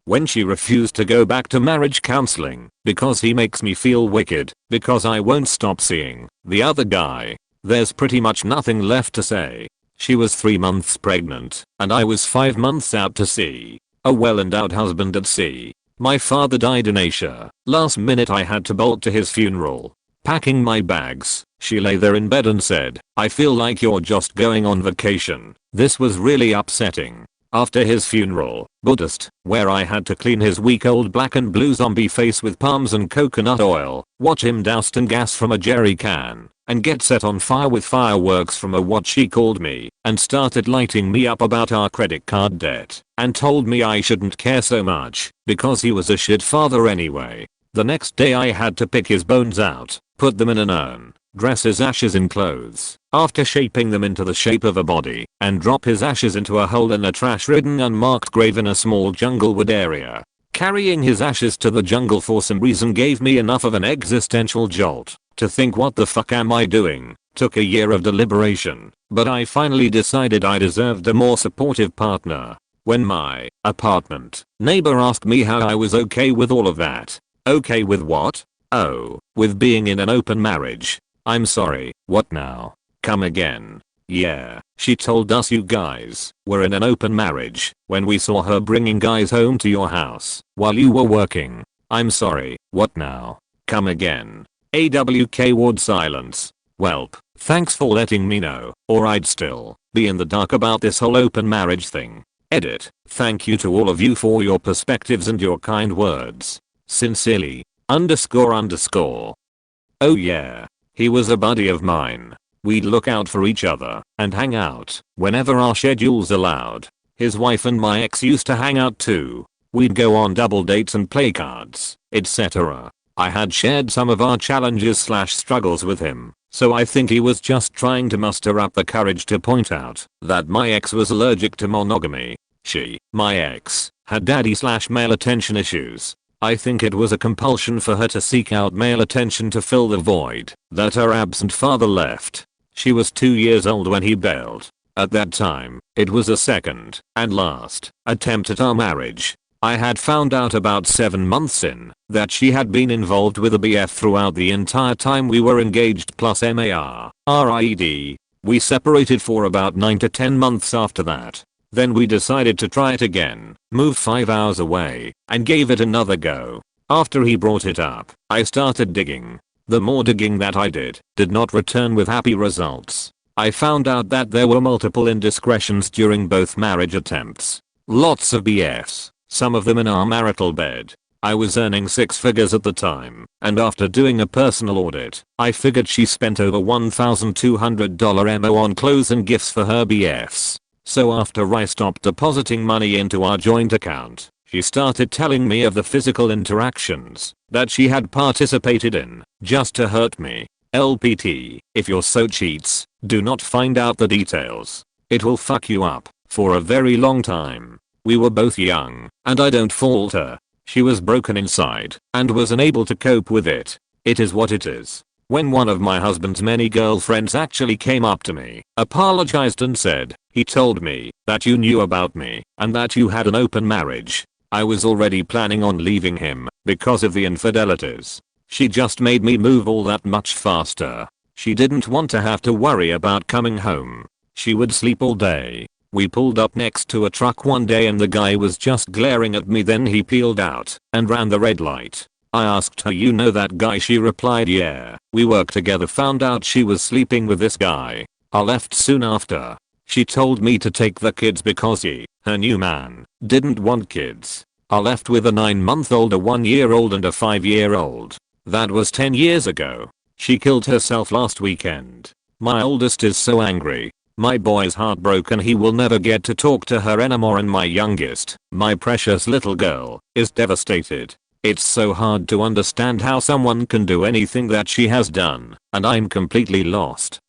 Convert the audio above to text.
when she refused to go back to marriage counseling because he makes me feel wicked because I won't stop seeing the other guy. There's pretty much nothing left to say. She was 3 months pregnant and I was 5 months out to sea. A well-endowed husband at sea. My father died in Asia. Last minute I had to bolt to his funeral. Packing my bags, she lay there in bed and said, "I feel like you're just going on vacation." This was really upsetting. After his funeral, Buddhist, where I had to clean his weak old black and blue zombie face with palms and coconut oil, watch him doused in gas from a jerry can, and get set on fire with fireworks from a what she called me, and started lighting me up about our credit card debt, and told me I shouldn't care so much, because he was a shit father anyway. The next day I had to pick his bones out, put them in an urn, dress his ashes in clothes, after shaping them into the shape of a body, and drop his ashes into a hole in a trash-ridden unmarked grave in a small junglewood area. Carrying his ashes to the jungle for some reason gave me enough of an existential jolt to think, what the fuck am I doing? Took a year of deliberation, but I finally decided I deserved a more supportive partner. When my apartment neighbor asked me how I was okay with all of that. Okay with what? Oh, with being in an open marriage. I'm sorry, what now? Come again. Yeah, she told us you guys were in an open marriage when we saw her bringing guys home to your house while you were working. I'm sorry, what now? Come again. AWK Ward silence. Welp, thanks for letting me know, or I'd still be in the dark about this whole open marriage thing. Edit. Thank you to all of you for your perspectives and your kind words. Sincerely, __. Oh yeah. He was a buddy of mine. We'd look out for each other and hang out whenever our schedules allowed. His wife and my ex used to hang out too. We'd go on double dates and play cards, etc. I had shared some of our challenges/struggles with him, so I think he was just trying to muster up the courage to point out that my ex was allergic to monogamy. She, my ex, had daddy/male attention issues. I think it was a compulsion for her to seek out male attention to fill the void that her absent father left. She was 2 years old when he bailed. At that time, it was a second and last attempt at our marriage. I had found out about 7 months in that she had been involved with a BF throughout the entire time we were engaged plus MARRIED. We separated for about 9 to 10 months after that. Then we decided to try it again, moved 5 hours away, and gave it another go. After he brought it up, I started digging. The more digging that I did not return with happy results. I found out that there were multiple indiscretions during both marriage attempts. Lots of BFs, some of them in our marital bed. I was earning 6 figures at the time, and after doing a personal audit, I figured she spent over $1,200 MO on clothes and gifts for her BFs. So after I stopped depositing money into our joint account, she started telling me of the physical interactions that she had participated in just to hurt me. LPT, if your so cheats, do not find out the details. It will fuck you up for a very long time. We were both young, and I don't fault her. She was broken inside and was unable to cope with it. It is what it is. When one of my husband's many girlfriends actually came up to me, apologized and said, "He told me that you knew about me and that you had an open marriage," I was already planning on leaving him because of the infidelities. She just made me move all that much faster. She didn't want to have to worry about coming home. She would sleep all day. We pulled up next to a truck one day and the guy was just glaring at me, then he peeled out and ran the red light. I asked her, "You know that guy?" She replied, "Yeah, we work together." Found out she was sleeping with this guy. I left soon after. She told me to take the kids because he, her new man, didn't want kids. I left with a 9-month-old, a 1-year-old and a 5-year-old. That was 10 years ago. She killed herself last weekend. My oldest is so angry. My boy's heartbroken, he will never get to talk to her anymore, and my youngest, my precious little girl, is devastated. It's so hard to understand how someone can do anything that she has done, and I'm completely lost.